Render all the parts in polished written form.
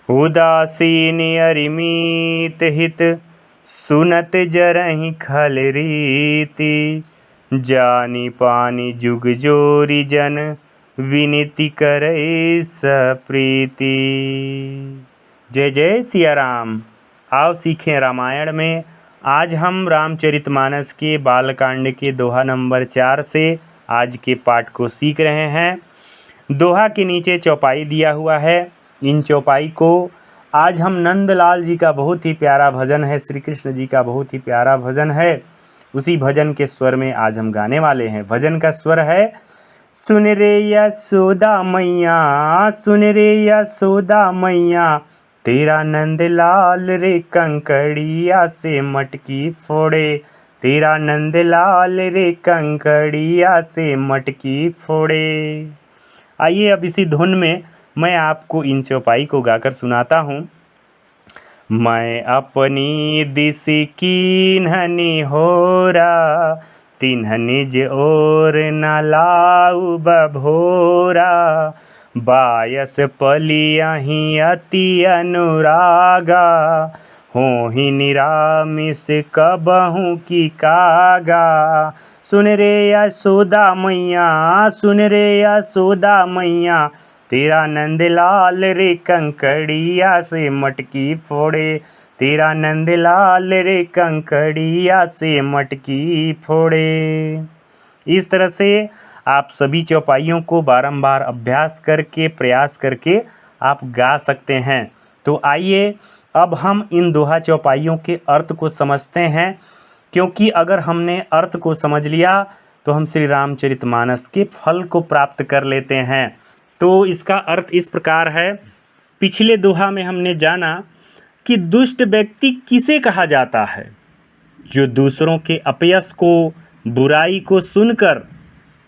उदासीन अरिमीत हित सुनत जरहि खल रीति। जानी पानी जुग जोरी जन विनती करे सप्रीति। जय जय सिया राम। आओ सीखें रामायण में। आज हम रामचरितमानस के बालकांड के दोहा नंबर 4 से आज के पाठ को सीख रहे हैं। दोहा के नीचे चौपाई दिया हुआ है। इन चौपाई को आज हम नंदलाल जी का बहुत ही प्यारा भजन है, श्री कृष्ण जी का बहुत ही प्यारा भजन है, उसी भजन के स्वर में आज हम गाने वाले हैं। भजन का स्वर है, सुन रे यशोदा मैया, सुन रे यशोदा मैया, तेरा नंदलाल रे कंकड़िया से मटकी फोड़े, तेरा नंदलाल रे कंकड़िया से मटकी फोड़े। आइए अब इसी धुन में मैं आपको इन चौपाई को गाकर सुनाता हूँ। मैं अपनी दिस कीन्हनि होरा, तिन्ह निज ओर न लाऊ बभोरा, बायस पलियहि अति अनुरागा, होहि निरामिस कबहु की कागा। सुन रे यशोदा मैया, सुन रे यशोदा मैया, तेरा नंदलाल रे कंकड़िया से मटकी फोड़े, तेरा नंदलाल रे कंकड़िया से मटकी फोड़े। इस तरह से आप सभी चौपाइयों को बारंबार अभ्यास करके, प्रयास करके आप गा सकते हैं। तो आइए अब हम इन दोहा चौपाइयों के अर्थ को समझते हैं, क्योंकि अगर हमने अर्थ को समझ लिया तो हम श्री रामचरितमानस के फल को प्राप्त कर लेते हैं। तो इसका अर्थ इस प्रकार है। पिछले दोहा में हमने जाना कि दुष्ट व्यक्ति किसे कहा जाता है? जो दूसरों के अपयश को, बुराई को सुनकर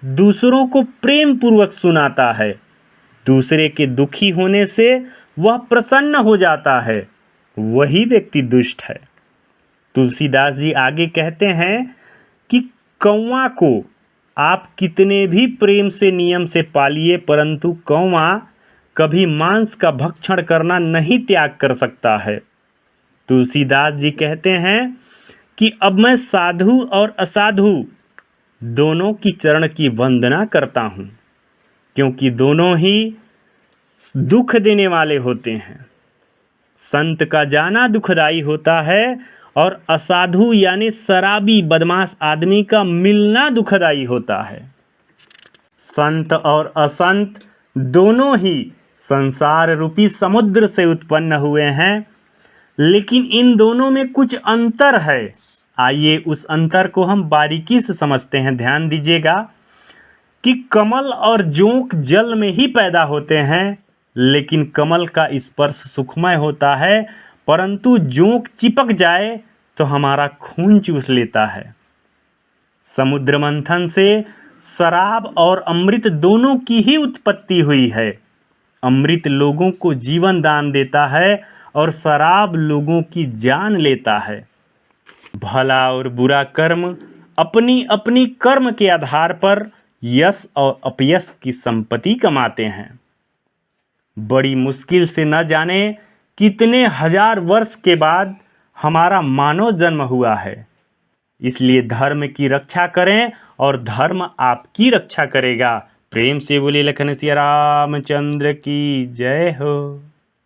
दूसरों को प्रेम पूर्वक सुनाता है, दूसरे के दुखी होने से वह प्रसन्न हो जाता है, वही व्यक्ति दुष्ट है। तुलसीदास जी आगे कहते हैं कि कौवा को आप कितने भी प्रेम से, नियम से पालिए, परंतु कौवा कभी मांस का भक्षण करना नहीं त्याग कर सकता है। तुलसीदास जी कहते हैं कि अब मैं साधु और असाधु दोनों की चरण की वंदना करता हूँ, क्योंकि दोनों ही दुख देने वाले होते हैं। संत का जाना दुखदाई होता है और असाधु यानी शराबी बदमाश आदमी का मिलना दुखदाई होता है। संत और असंत दोनों ही संसार रूपी समुद्र से उत्पन्न हुए हैं, लेकिन इन दोनों में कुछ अंतर है। आइए उस अंतर को हम बारीकी से समझते हैं। ध्यान दीजिएगा कि कमल और जोंक जल में ही पैदा होते हैं, लेकिन कमल का स्पर्श सुखमय होता है, परंतु जोंक चिपक जाए तो हमारा खून चूस लेता है। समुद्र मंथन से शराब और अमृत दोनों की ही उत्पत्ति हुई है। अमृत लोगों को जीवन दान देता है और शराब लोगों की जान लेता है। भला और बुरा कर्म अपनी अपनी कर्म के आधार पर यश और अपयश की संपत्ति कमाते हैं। बड़ी मुश्किल से न जाने कितने हजार वर्ष के बाद हमारा मानव जन्म हुआ है। इसलिए धर्म की रक्षा करें और धर्म आपकी रक्षा करेगा। प्रेम से बोले लखन सिया रामचंद्र की जय हो।